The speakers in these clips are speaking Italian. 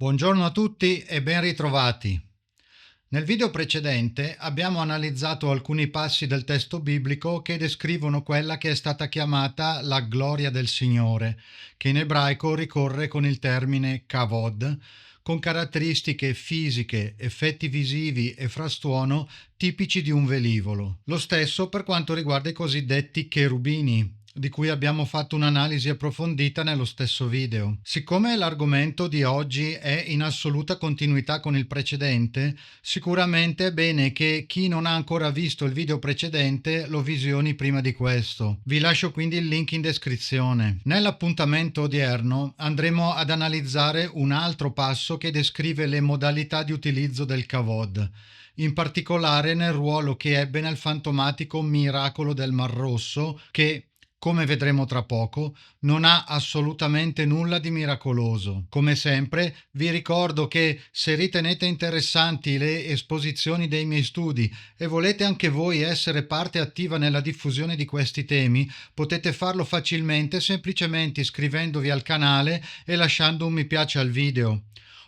Buongiorno a tutti e ben ritrovati. Nel video precedente abbiamo analizzato alcuni passi del testo biblico che descrivono quella che è stata chiamata la gloria del Signore, che in ebraico ricorre con il termine kavod, con caratteristiche fisiche, effetti visivi e frastuono tipici di un velivolo. Lo stesso per quanto riguarda i cosiddetti cherubini, di cui abbiamo fatto un'analisi approfondita nello stesso video. Siccome l'argomento di oggi è in assoluta continuità con il precedente, sicuramente è bene che chi non ha ancora visto il video precedente lo visioni prima di questo. Vi lascio quindi il link in descrizione. Nell'appuntamento odierno andremo ad analizzare un altro passo che descrive le modalità di utilizzo del kavod, in particolare nel ruolo che ebbe nel fantomatico miracolo del Mar Rosso che, come vedremo tra poco, non ha assolutamente nulla di miracoloso. Come sempre, vi ricordo che se ritenete interessanti le esposizioni dei miei studi e volete anche voi essere parte attiva nella diffusione di questi temi, potete farlo facilmente semplicemente iscrivendovi al canale e lasciando un mi piace al video.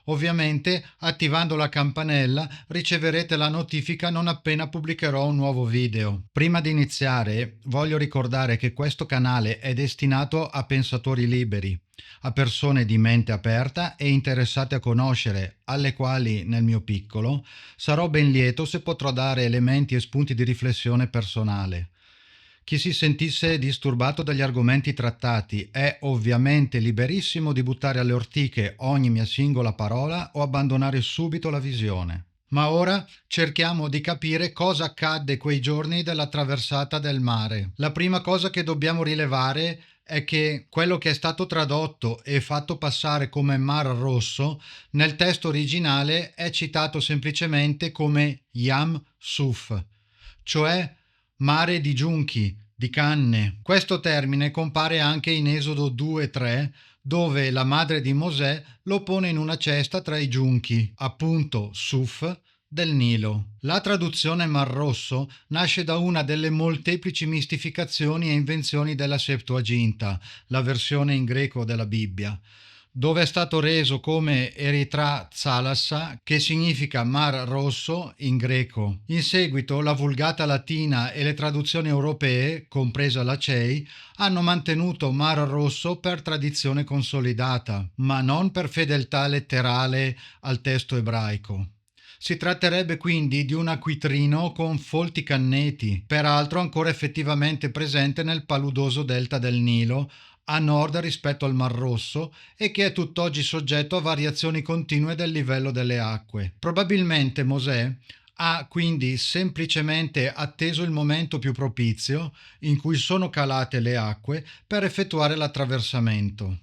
Ovviamente, attivando la campanella, riceverete la notifica non appena pubblicherò un nuovo video. Prima di iniziare, voglio ricordare che questo canale è destinato a pensatori liberi, a persone di mente aperta e interessate a conoscere, alle quali, nel mio piccolo, sarò ben lieto se potrò dare elementi e spunti di riflessione personale. Chi si sentisse disturbato dagli argomenti trattati è ovviamente liberissimo di buttare alle ortiche ogni mia singola parola o abbandonare subito la visione. Ma ora cerchiamo di capire cosa accadde quei giorni della traversata del mare. La prima cosa che dobbiamo rilevare è che quello che è stato tradotto e fatto passare come Mar Rosso nel testo originale è citato semplicemente come Yam Suf, cioè mare di giunchi, di canne. Questo termine compare anche in Esodo 2:3, dove la madre di Mosè lo pone in una cesta tra i giunchi, appunto Suf, del Nilo. La traduzione Mar Rosso nasce da una delle molteplici mistificazioni e invenzioni della Septuaginta, la versione in greco della Bibbia, dove è stato reso come Eritra Thalassa, che significa Mar Rosso in greco. In seguito la Vulgata latina e le traduzioni europee, compresa la CEI, hanno mantenuto Mar Rosso per tradizione consolidata, ma non per fedeltà letterale al testo ebraico. Si tratterebbe quindi di un acquitrino con folti canneti, peraltro ancora effettivamente presente nel paludoso delta del Nilo, a nord rispetto al Mar Rosso e che è tutt'oggi soggetto a variazioni continue del livello delle acque. Probabilmente Mosè ha quindi semplicemente atteso il momento più propizio in cui sono calate le acque per effettuare l'attraversamento.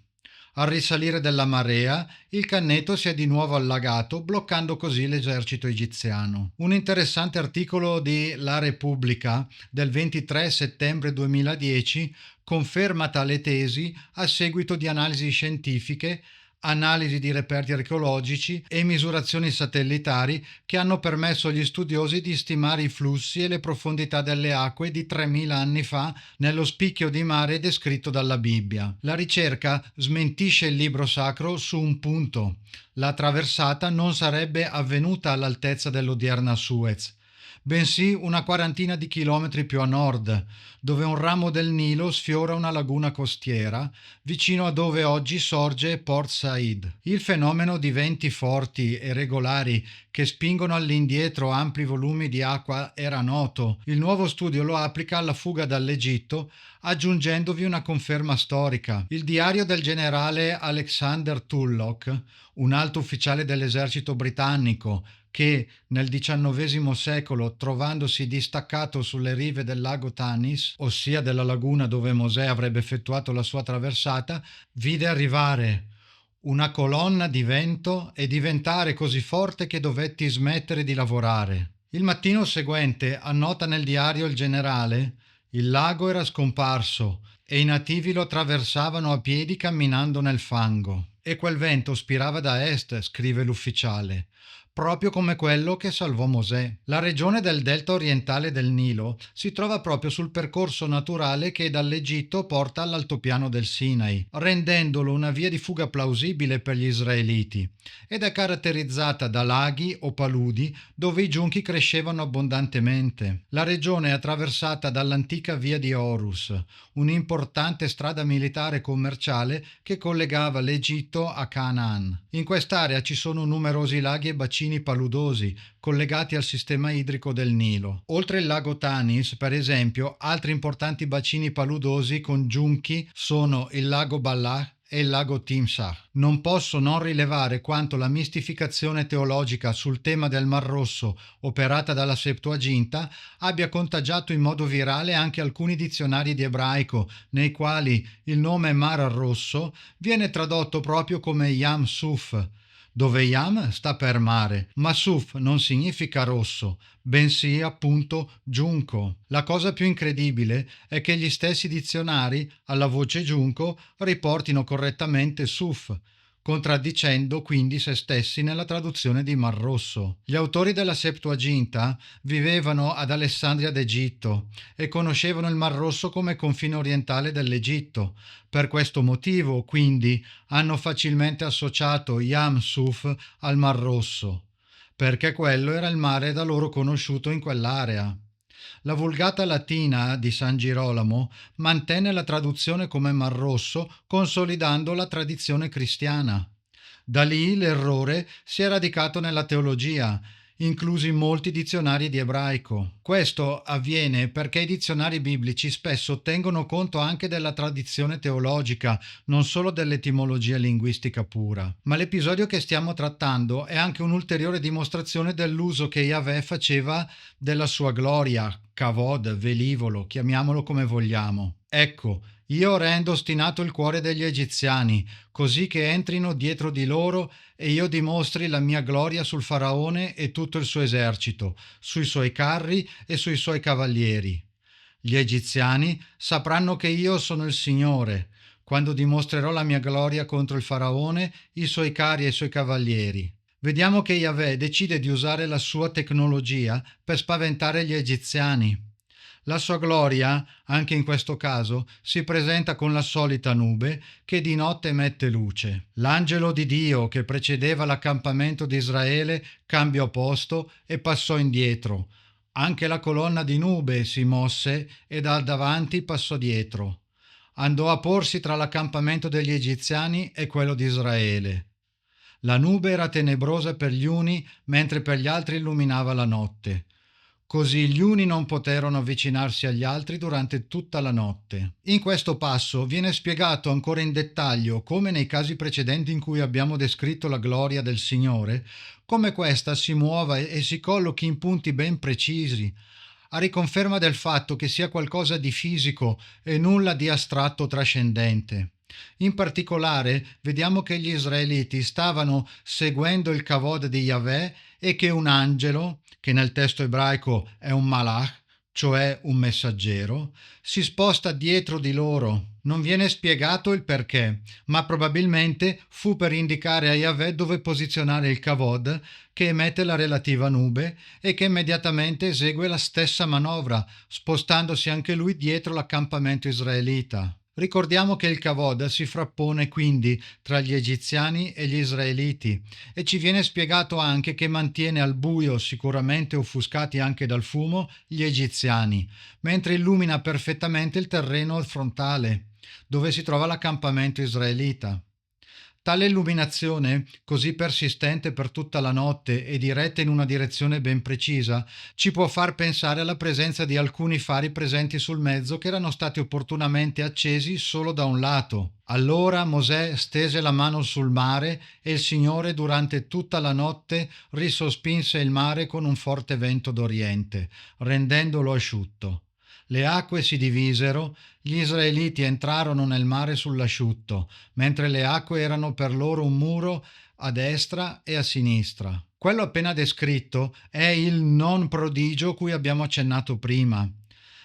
Al risalire della marea, il canneto si è di nuovo allagato, bloccando così l'esercito egiziano. Un interessante articolo di La Repubblica del 23 settembre 2010 conferma tale tesi a seguito di analisi scientifiche, analisi di reperti archeologici e misurazioni satellitari che hanno permesso agli studiosi di stimare i flussi e le profondità delle acque di 3000 anni fa nello spicchio di mare descritto dalla Bibbia. La ricerca smentisce il libro sacro su un punto: la traversata non sarebbe avvenuta all'altezza dell'odierna Suez, bensì una quarantina di chilometri più a nord, dove un ramo del Nilo sfiora una laguna costiera, vicino a dove oggi sorge Port Said. Il fenomeno di venti forti e regolari che spingono all'indietro ampli volumi di acqua era noto. Il nuovo studio lo applica alla fuga dall'Egitto, aggiungendovi una conferma storica. Il diario del generale Alexander Tulloch, un alto ufficiale dell'esercito britannico, che nel XIX secolo, trovandosi distaccato sulle rive del lago Tanis, ossia della laguna dove Mosè avrebbe effettuato la sua traversata, vide arrivare una colonna di vento e diventare così forte che dovetti smettere di lavorare. Il mattino seguente, annota nel diario il generale, il lago era scomparso e i nativi lo attraversavano a piedi camminando nel fango. E quel vento spirava da est, scrive l'ufficiale. proprio come quello che salvò Mosè. La regione del delta orientale del Nilo si trova proprio sul percorso naturale che dall'Egitto porta all'altopiano del Sinai, rendendolo una via di fuga plausibile per gli israeliti, ed è caratterizzata da laghi o paludi dove i giunchi crescevano abbondantemente. La regione è attraversata dall'antica via di Horus, un'importante strada militare e commerciale che collegava l'Egitto a Canaan. In quest'area ci sono numerosi laghi e bacini paludosi collegati al sistema idrico del Nilo. Oltre il lago Tanis, per esempio, altri importanti bacini paludosi con giunchi sono il lago Ballah e il lago Timsah. Non posso non rilevare quanto la mistificazione teologica sul tema del Mar Rosso, operata dalla Septuaginta, abbia contagiato in modo virale anche alcuni dizionari di ebraico, nei quali il nome Mar Rosso viene tradotto proprio come Yam Suf, dove Yam sta per mare, ma Suf non significa rosso, bensì appunto giunco. La cosa più incredibile è che gli stessi dizionari, alla voce giunco, riportino correttamente Suf, contraddicendo quindi se stessi nella traduzione di Mar Rosso. Gli autori della Septuaginta vivevano ad Alessandria d'Egitto e conoscevano il Mar Rosso come confine orientale dell'Egitto. Per questo motivo, quindi, hanno facilmente associato Yam Suf al Mar Rosso, perché quello era il mare da loro conosciuto in quell'area. La Vulgata latina di San Girolamo mantenne la traduzione come Mar Rosso, consolidando la tradizione cristiana. Da lì l'errore si è radicato nella teologia, inclusi molti dizionari di ebraico. Questo avviene perché i dizionari biblici spesso tengono conto anche della tradizione teologica, non solo dell'etimologia linguistica pura. Ma l'episodio che stiamo trattando è anche un'ulteriore dimostrazione dell'uso che Yahweh faceva della sua gloria, kavod, velivolo, chiamiamolo come vogliamo. Ecco, io rendo ostinato il cuore degli egiziani, così che entrino dietro di loro e io dimostri la mia gloria sul faraone e tutto il suo esercito, sui suoi carri e sui suoi cavalieri. Gli egiziani sapranno che io sono il Signore, quando dimostrerò la mia gloria contro il faraone, i suoi carri e i suoi cavalieri. Vediamo che Yahweh decide di usare la sua tecnologia per spaventare gli egiziani. La sua gloria, anche in questo caso, si presenta con la solita nube che di notte mette luce. L'angelo di Dio che precedeva l'accampamento di Israele cambiò posto e passò indietro. Anche la colonna di nube si mosse e da davanti passò dietro. Andò a porsi tra l'accampamento degli egiziani e quello di Israele. La nube era tenebrosa per gli uni, mentre per gli altri illuminava la notte. Così gli uni non poterono avvicinarsi agli altri durante tutta la notte. In questo passo viene spiegato ancora in dettaglio, come nei casi precedenti in cui abbiamo descritto la gloria del Signore, come questa si muova e si collochi in punti ben precisi, a riconferma del fatto che sia qualcosa di fisico e nulla di astratto trascendente. In particolare, vediamo che gli israeliti stavano seguendo il kavod di Yahweh e che un angelo, che nel testo ebraico è un malach, cioè un messaggero, si sposta dietro di loro. Non viene spiegato il perché, ma probabilmente fu per indicare a Yahweh dove posizionare il kavod che emette la relativa nube e che immediatamente esegue la stessa manovra, spostandosi anche lui dietro l'accampamento israelita. Ricordiamo che il kavod si frappone quindi tra gli egiziani e gli israeliti e ci viene spiegato anche che mantiene al buio, sicuramente offuscati anche dal fumo, gli egiziani, mentre illumina perfettamente il terreno frontale, dove si trova l'accampamento israelita. Tale illuminazione, così persistente per tutta la notte e diretta in una direzione ben precisa, ci può far pensare alla presenza di alcuni fari presenti sul mezzo che erano stati opportunamente accesi solo da un lato. Allora Mosè stese la mano sul mare e il Signore durante tutta la notte risospinse il mare con un forte vento d'oriente, rendendolo asciutto. Le acque si divisero, gli israeliti entrarono nel mare sull'asciutto, mentre le acque erano per loro un muro a destra e a sinistra. Quello appena descritto è il non prodigio cui abbiamo accennato prima.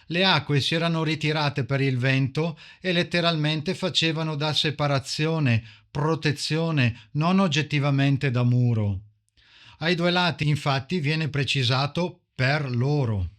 Le acque si erano ritirate per il vento e letteralmente facevano da separazione, protezione, non oggettivamente da muro. Ai due lati, infatti, viene precisato per loro.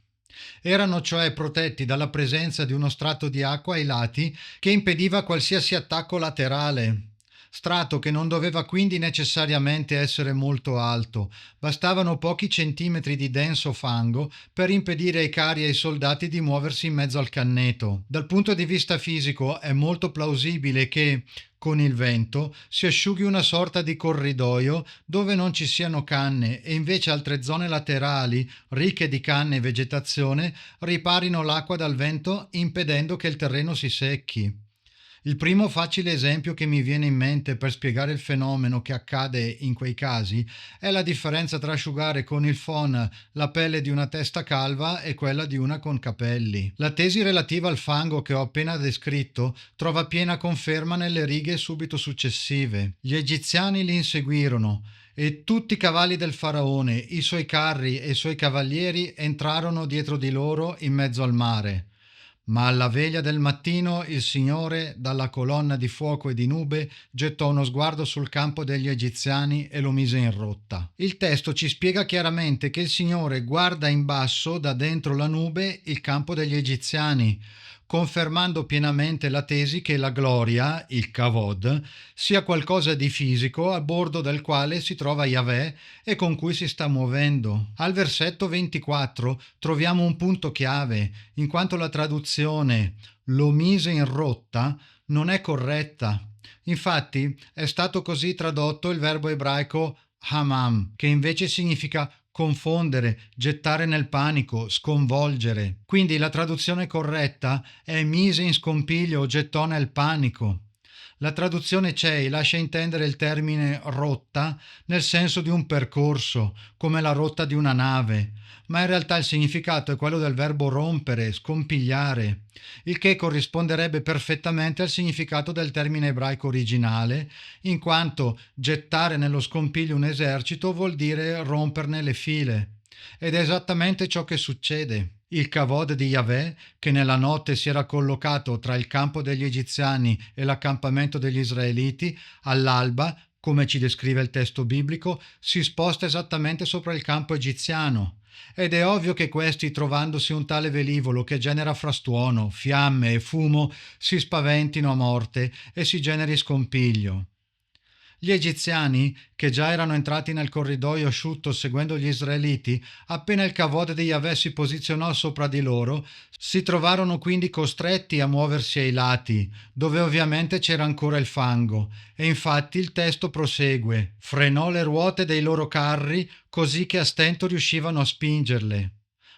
Erano cioè protetti dalla presenza di uno strato di acqua ai lati che impediva qualsiasi attacco laterale. Strato che non doveva quindi necessariamente essere molto alto, bastavano pochi centimetri di denso fango per impedire ai carri e ai soldati di muoversi in mezzo al canneto. Dal punto di vista fisico è molto plausibile che, con il vento, si asciughi una sorta di corridoio dove non ci siano canne e invece altre zone laterali, ricche di canne e vegetazione, riparino l'acqua dal vento impedendo che il terreno si secchi. Il primo facile esempio che mi viene in mente per spiegare il fenomeno che accade in quei casi è la differenza tra asciugare con il phon la pelle di una testa calva e quella di una con capelli. La tesi relativa al fango che ho appena descritto trova piena conferma nelle righe subito successive. Gli egiziani li inseguirono e tutti i cavalli del faraone, i suoi carri e i suoi cavalieri entrarono dietro di loro in mezzo al mare. Ma alla veglia del mattino il Signore, dalla colonna di fuoco e di nube, gettò uno sguardo sul campo degli egiziani e lo mise in rotta. Il testo ci spiega chiaramente che il Signore guarda in basso, da dentro la nube, il campo degli egiziani, confermando pienamente la tesi che la gloria, il kavod, sia qualcosa di fisico a bordo del quale si trova Yahweh e con cui si sta muovendo. Al versetto 24 troviamo un punto chiave, in quanto la traduzione lo mise in rotta non è corretta. Infatti è stato così tradotto il verbo ebraico hamam, che invece significa confondere, gettare nel panico, sconvolgere. Quindi la traduzione corretta è mise in scompiglio o gettò nel panico. La traduzione CEI lascia intendere il termine rotta nel senso di un percorso, come la rotta di una nave, ma in realtà il significato è quello del verbo rompere, scompigliare, il che corrisponderebbe perfettamente al significato del termine ebraico originale, in quanto gettare nello scompiglio un esercito vuol dire romperne le file. Ed è esattamente ciò che succede. Il kavod di Yahweh, che nella notte si era collocato tra il campo degli egiziani e l'accampamento degli israeliti, all'alba, come ci descrive il testo biblico, si sposta esattamente sopra il campo egiziano. Ed è ovvio che questi, trovandosi un tale velivolo che genera frastuono, fiamme e fumo, si spaventino a morte e si generi scompiglio. Gli egiziani, che già erano entrati nel corridoio asciutto seguendo gli israeliti, appena il kavod di Yahweh si posizionò sopra di loro, si trovarono quindi costretti a muoversi ai lati, dove ovviamente c'era ancora il fango, e infatti il testo prosegue: frenò le ruote dei loro carri così che a stento riuscivano a spingerle.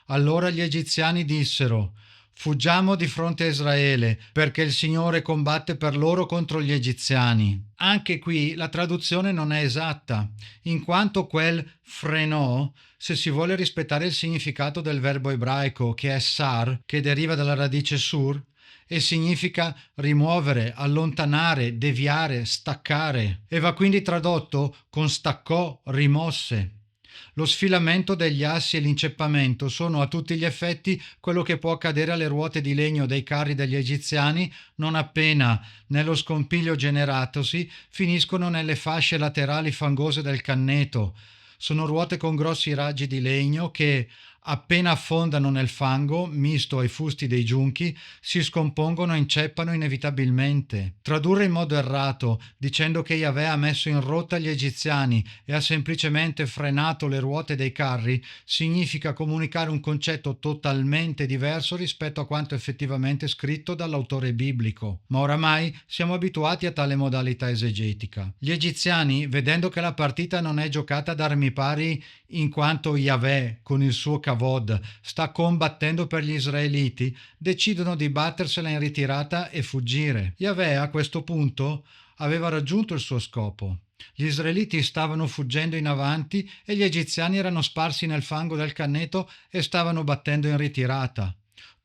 Allora gli egiziani dissero: fuggiamo di fronte a Israele, perché il Signore combatte per loro contro gli egiziani. Anche qui la traduzione non è esatta, in quanto quel frenò, se si vuole rispettare il significato del verbo ebraico che è sar, che deriva dalla radice sur, e significa rimuovere, allontanare, deviare, staccare, e va quindi tradotto con staccò, rimosse. Lo sfilamento degli assi e l'inceppamento sono a tutti gli effetti quello che può accadere alle ruote di legno dei carri degli egiziani non appena, nello scompiglio generatosi, finiscono nelle fasce laterali fangose del canneto. Sono ruote con grossi raggi di legno che, appena affondano nel fango, misto ai fusti dei giunchi, si scompongono e inceppano inevitabilmente. Tradurre in modo errato, dicendo che Yahweh ha messo in rotta gli egiziani e ha semplicemente frenato le ruote dei carri, significa comunicare un concetto totalmente diverso rispetto a quanto effettivamente scritto dall'autore biblico. Ma oramai siamo abituati a tale modalità esegetica. Gli egiziani, vedendo che la partita non è giocata ad armi pari in quanto Yahweh, con il suo kavod, sta combattendo per gli israeliti, decidono di battersela in ritirata e fuggire. Yahweh a questo punto aveva raggiunto il suo scopo. Gli israeliti stavano fuggendo in avanti e gli egiziani erano sparsi nel fango del canneto e stavano battendo in ritirata.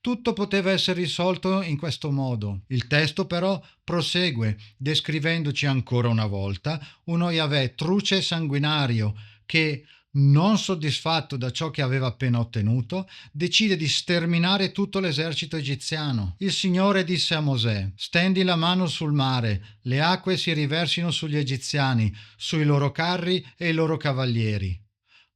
Tutto poteva essere risolto in questo modo. Il testo però prosegue, descrivendoci ancora una volta uno Yahweh truce e sanguinario che, non soddisfatto da ciò che aveva appena ottenuto, decide di sterminare tutto l'esercito egiziano. Il Signore disse a Mosè: stendi la mano sul mare, le acque si riversino sugli egiziani, sui loro carri e i loro cavalieri.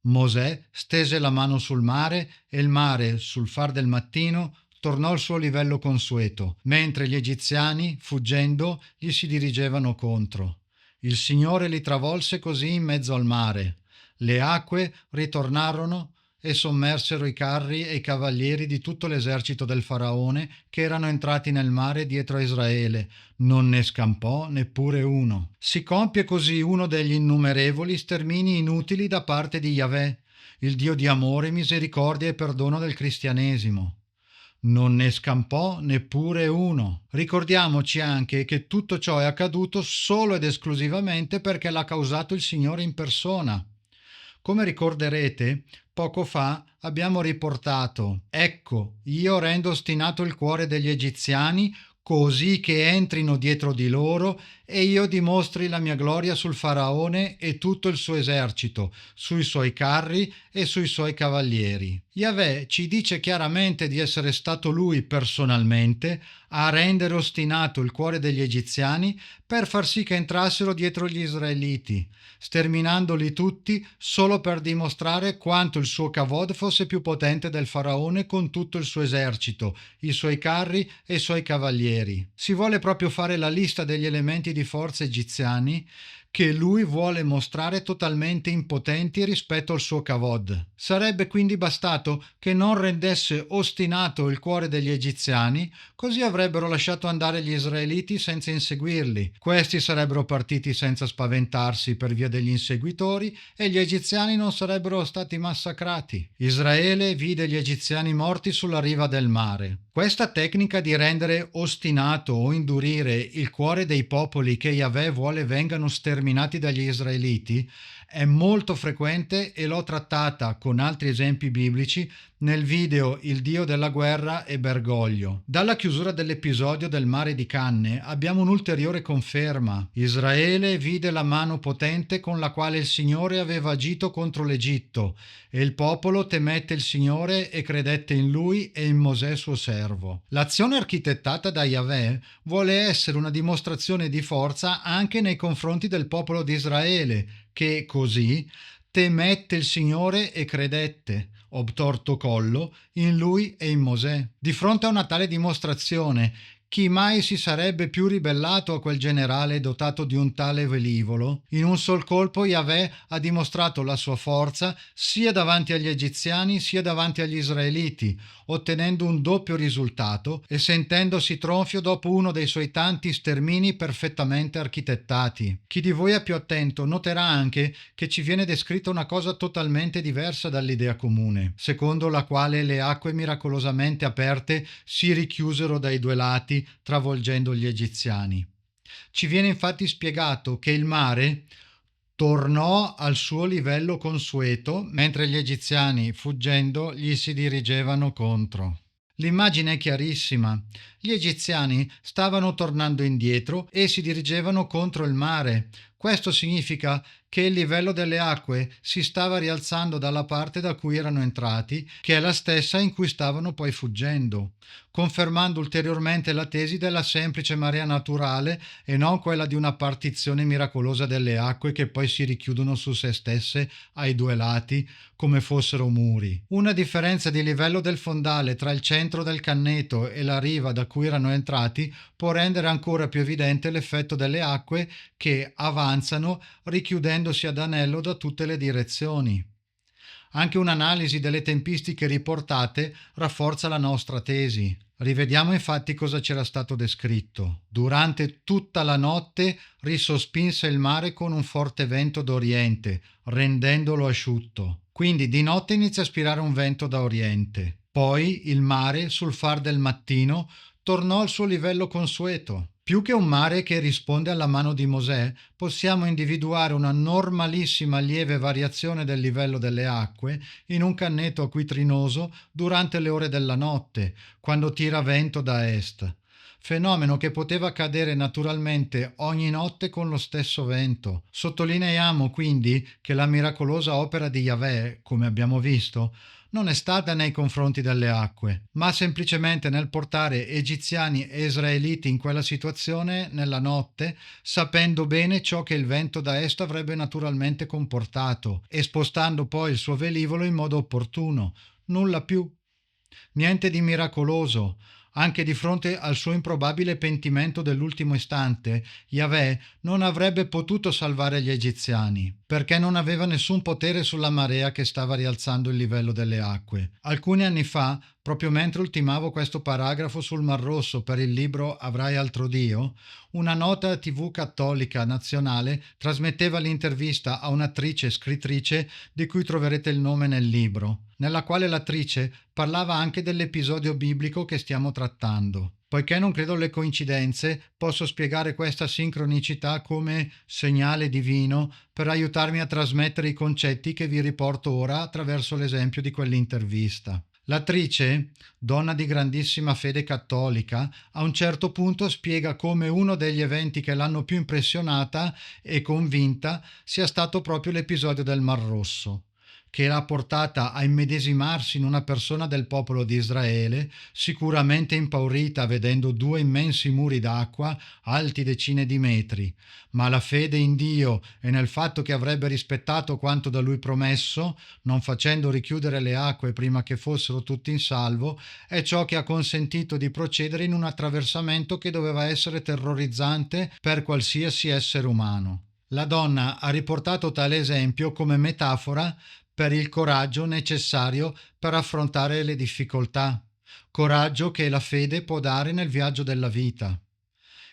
Mosè stese la mano sul mare e il mare, sul far del mattino, tornò al suo livello consueto, mentre gli egiziani, fuggendo, gli si dirigevano contro. Il Signore li travolse così in mezzo al mare. Le acque ritornarono e sommersero i carri e i cavalieri di tutto l'esercito del faraone che erano entrati nel mare dietro a Israele. Non ne scampò neppure uno. Si compie così uno degli innumerevoli stermini inutili da parte di Yahweh, il Dio di amore, misericordia e perdono del cristianesimo. Non ne scampò neppure uno. Ricordiamoci anche che tutto ciò è accaduto solo ed esclusivamente perché l'ha causato il Signore in persona. Come ricorderete, poco fa abbiamo riportato: ecco, io rendo ostinato il cuore degli egiziani, così che entrino dietro di loro e io dimostri la mia gloria sul faraone e tutto il suo esercito, sui suoi carri e sui suoi cavalieri. Yahweh ci dice chiaramente di essere stato lui personalmente a rendere ostinato il cuore degli egiziani per far sì che entrassero dietro gli israeliti, sterminandoli tutti solo per dimostrare quanto il suo Kavod fosse più potente del faraone con tutto il suo esercito, i suoi carri e i suoi cavalieri. Si vuole proprio fare la lista degli elementi di forza egiziani che lui vuole mostrare totalmente impotenti rispetto al suo Kavod. Sarebbe quindi bastato che non rendesse ostinato il cuore degli egiziani, così avrebbero lasciato andare gli israeliti senza inseguirli. Questi sarebbero partiti senza spaventarsi per via degli inseguitori e gli egiziani non sarebbero stati massacrati. Israele vide gli egiziani morti sulla riva del mare. Questa tecnica di rendere ostinato o indurire il cuore dei popoli che Yahweh vuole vengano sterminati dagli israeliti è molto frequente e l'ho trattata con altri esempi biblici nel video Il Dio della guerra e Bergoglio. Dalla chiusura dell'episodio del mare di Canne abbiamo un'ulteriore conferma. Israele vide la mano potente con la quale il Signore aveva agito contro l'Egitto e il popolo temette il Signore e credette in lui e in Mosè suo servo. L'azione architettata da Yahweh vuole essere una dimostrazione di forza anche nei confronti del popolo di Israele, che così temette il Signore e credette, obtorto collo, in lui e in Mosè. Di fronte a una tale dimostrazione, chi mai si sarebbe più ribellato a quel generale dotato di un tale velivolo? In un sol colpo Yahweh ha dimostrato la sua forza sia davanti agli egiziani sia davanti agli israeliti, ottenendo un doppio risultato e sentendosi tronfio dopo uno dei suoi tanti stermini perfettamente architettati. Chi di voi è più attento noterà anche che ci viene descritta una cosa totalmente diversa dall'idea comune, secondo la quale le acque miracolosamente aperte si richiusero dai due lati travolgendo gli egiziani. Ci viene infatti spiegato che il mare tornò al suo livello consueto mentre gli egiziani, fuggendo, gli si dirigevano contro. L'immagine è chiarissima. Gli egiziani stavano tornando indietro e si dirigevano contro il mare. Questo significa che il livello delle acque si stava rialzando dalla parte da cui erano entrati, che è la stessa in cui stavano poi fuggendo, confermando ulteriormente la tesi della semplice marea naturale e non quella di una partizione miracolosa delle acque che poi si richiudono su se stesse ai due lati come fossero muri. Una differenza di livello del fondale tra il centro del canneto e la riva da cui erano entrati può rendere ancora più evidente l'effetto delle acque che avanzano richiudendosi ad anello da tutte le direzioni. Anche un'analisi delle tempistiche riportate rafforza la nostra tesi. Rivediamo infatti cosa c'era stato descritto. Durante tutta la notte risospinse il mare con un forte vento d'oriente, rendendolo asciutto. Quindi di notte inizia a spirare un vento da oriente. Poi il mare, sul far del mattino, tornò al suo livello consueto. Più che un mare che risponde alla mano di Mosè, possiamo individuare una normalissima lieve variazione del livello delle acque in un canneto acquitrinoso durante le ore della notte, quando tira vento da est. fenomeno che poteva accadere naturalmente ogni notte con lo stesso vento. Sottolineiamo quindi che la miracolosa opera di Yahweh, come abbiamo visto, non è stata nei confronti delle acque, ma semplicemente nel portare egiziani e israeliti in quella situazione nella notte, sapendo bene ciò che il vento da est avrebbe naturalmente comportato e spostando poi il suo velivolo in modo opportuno. Nulla più. Niente di miracoloso. Anche di fronte al suo improbabile pentimento dell'ultimo istante, Yahweh non avrebbe potuto salvare gli egiziani, perché non aveva nessun potere sulla marea che stava rialzando il livello delle acque. Alcuni anni fa, proprio mentre ultimavo questo paragrafo sul Mar Rosso per il libro Avrai altro Dio, una nota TV cattolica nazionale trasmetteva l'intervista a un'attrice e scrittrice di cui troverete il nome nel libro, nella quale l'attrice parlava anche dell'episodio biblico che stiamo trattando. Poiché non credo alle coincidenze, posso spiegare questa sincronicità come segnale divino per aiutarmi a trasmettere i concetti che vi riporto ora attraverso l'esempio di quell'intervista. L'attrice, donna di grandissima fede cattolica, a un certo punto spiega come uno degli eventi che l'hanno più impressionata e convinta sia stato proprio l'episodio del Mar Rosso, che l'ha portata a immedesimarsi in una persona del popolo di Israele, sicuramente impaurita vedendo due immensi muri d'acqua alti decine di metri, ma la fede in Dio e nel fatto che avrebbe rispettato quanto da lui promesso, non facendo richiudere le acque prima che fossero tutti in salvo, è ciò che ha consentito di procedere in un attraversamento che doveva essere terrorizzante per qualsiasi essere umano. La donna ha riportato tale esempio come metafora per il coraggio necessario per affrontare le difficoltà, coraggio che la fede può dare nel viaggio della vita.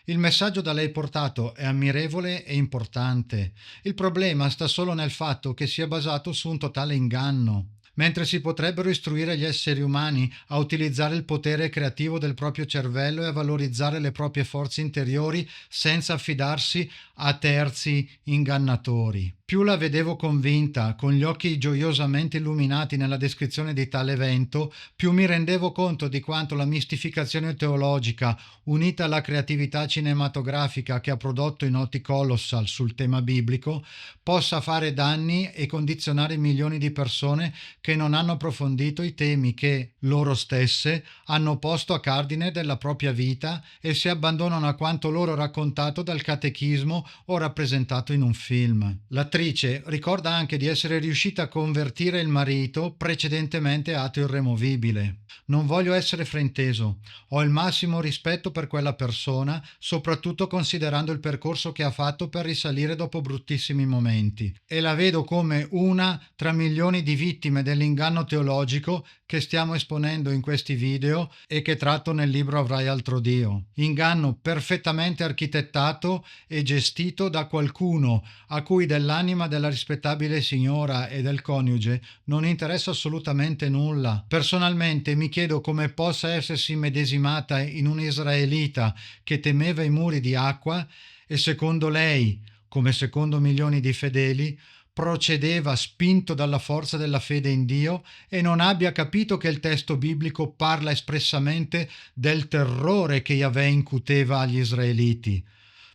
Il messaggio da lei portato è ammirevole e importante. Il problema sta solo nel fatto che sia basato su un totale inganno. Mentre si potrebbero istruire gli esseri umani a utilizzare il potere creativo del proprio cervello e a valorizzare le proprie forze interiori senza affidarsi a terzi ingannatori. Più la vedevo convinta, con gli occhi gioiosamente illuminati nella descrizione di tale evento, più mi rendevo conto di quanto la mistificazione teologica, unita alla creatività cinematografica che ha prodotto i noti Colossal sul tema biblico, possa fare danni e condizionare milioni di persone che non hanno approfondito i temi che loro stesse hanno posto a cardine della propria vita e si abbandonano a quanto loro raccontato dal catechismo o rappresentato in un film. L'attrice ricorda anche di essere riuscita a convertire il marito, precedentemente ateo irremovibile. Non voglio essere frainteso, ho il massimo rispetto per quella persona, soprattutto considerando il percorso che ha fatto per risalire dopo bruttissimi momenti, e la vedo come una tra milioni di vittime dell'inganno teologico che stiamo esponendo in questi video e che tratto nel libro Avrai altro Dio. Inganno perfettamente architettato e gestito da qualcuno a cui dell'anima della rispettabile signora e del coniuge non interessa assolutamente nulla. Personalmente mi chiedo come possa essersi immedesimata in un israelita che temeva i muri di acqua e secondo lei, come secondo milioni di fedeli, procedeva spinto dalla forza della fede in Dio e non abbia capito che il testo biblico parla espressamente del terrore che Yahweh incuteva agli israeliti,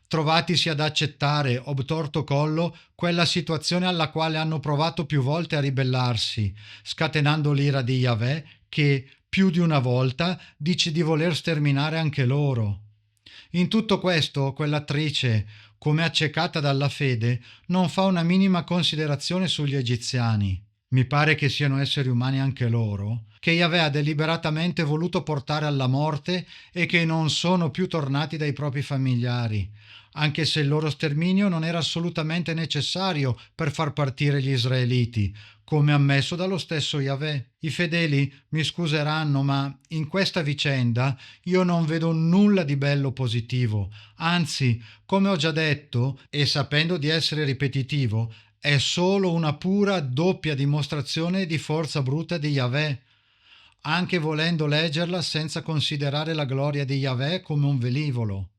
trovatisi ad accettare obtorto collo quella situazione alla quale hanno provato più volte a ribellarsi, scatenando l'ira di Yahweh che, più di una volta, dice di voler sterminare anche loro. In tutto questo, quell'attrice, come accecata dalla fede, non fa una minima considerazione sugli egiziani. Mi pare che siano esseri umani anche loro, che Yahweh ha deliberatamente voluto portare alla morte e che non sono più tornati dai propri familiari, anche se il loro sterminio non era assolutamente necessario per far partire gli israeliti, come ammesso dallo stesso Yahweh. I fedeli mi scuseranno, ma in questa vicenda io non vedo nulla di bello positivo. Anzi, come ho già detto, e sapendo di essere ripetitivo, è solo una pura doppia dimostrazione di forza bruta di Yahweh, anche volendo leggerla senza considerare la gloria di Yahweh come un velivolo.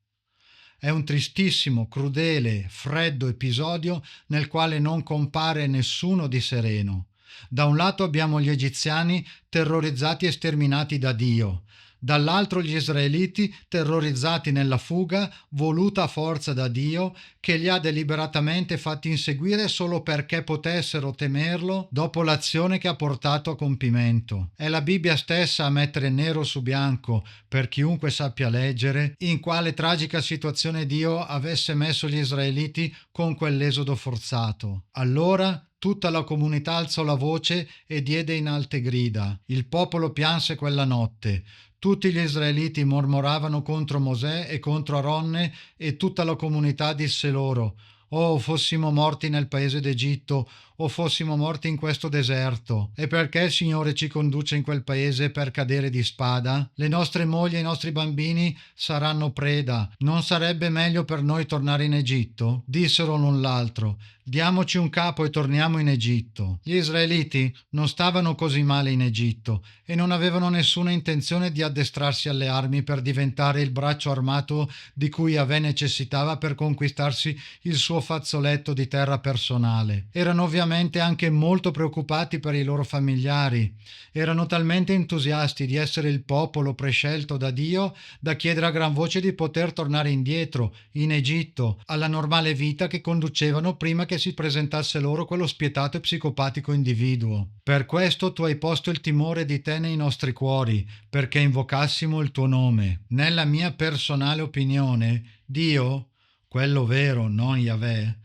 È un tristissimo, crudele, freddo episodio nel quale non compare nessuno di sereno. Da un lato abbiamo gli egiziani terrorizzati e sterminati da Dio, Dall'altro gli israeliti, terrorizzati nella fuga, voluta a forza da Dio, che li ha deliberatamente fatti inseguire solo perché potessero temerlo dopo l'azione che ha portato a compimento. È la Bibbia stessa a mettere nero su bianco, per chiunque sappia leggere, in quale tragica situazione Dio avesse messo gli israeliti con quell'esodo forzato. Allora tutta la comunità alzò la voce e diede in alte grida. Il popolo pianse quella notte. Tutti gli israeliti mormoravano contro Mosè e contro Aronne, e tutta la comunità disse loro: «Oh, fossimo morti nel paese d'Egitto, o fossimo morti in questo deserto. E perché il Signore ci conduce in quel paese per cadere di spada? Le nostre mogli e i nostri bambini saranno preda. Non sarebbe meglio per noi tornare in Egitto?» Dissero l'un l'altro: «Diamoci un capo e torniamo in Egitto». Gli israeliti non stavano così male in Egitto e non avevano nessuna intenzione di addestrarsi alle armi per diventare il braccio armato di cui Yahweh necessitava per conquistarsi il suo fazzoletto di terra personale. Erano ovviamente anche molto preoccupati per i loro familiari. Erano talmente entusiasti di essere il popolo prescelto da Dio da chiedere a gran voce di poter tornare indietro, in Egitto, alla normale vita che conducevano prima che si presentasse loro quello spietato e psicopatico individuo. Per questo tu hai posto il timore di te nei nostri cuori, perché invocassimo il tuo nome. Nella mia personale opinione, Dio, quello vero, non Yahweh,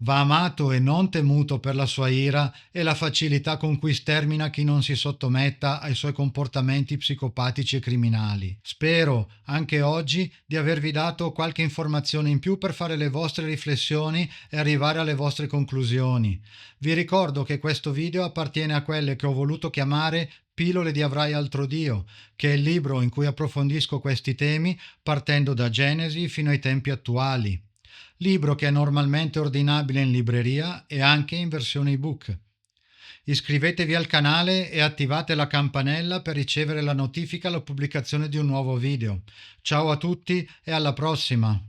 va amato e non temuto per la sua ira e la facilità con cui stermina chi non si sottometta ai suoi comportamenti psicopatici e criminali. Spero, anche oggi, di avervi dato qualche informazione in più per fare le vostre riflessioni e arrivare alle vostre conclusioni. Vi ricordo che questo video appartiene a quelle che ho voluto chiamare Pillole di Avrai altro Dio, che è il libro in cui approfondisco questi temi partendo da Genesi fino ai tempi attuali. Libro che è normalmente ordinabile in libreria e anche in versione ebook. Iscrivetevi al canale e attivate la campanella per ricevere la notifica alla pubblicazione di un nuovo video. Ciao a tutti e alla prossima!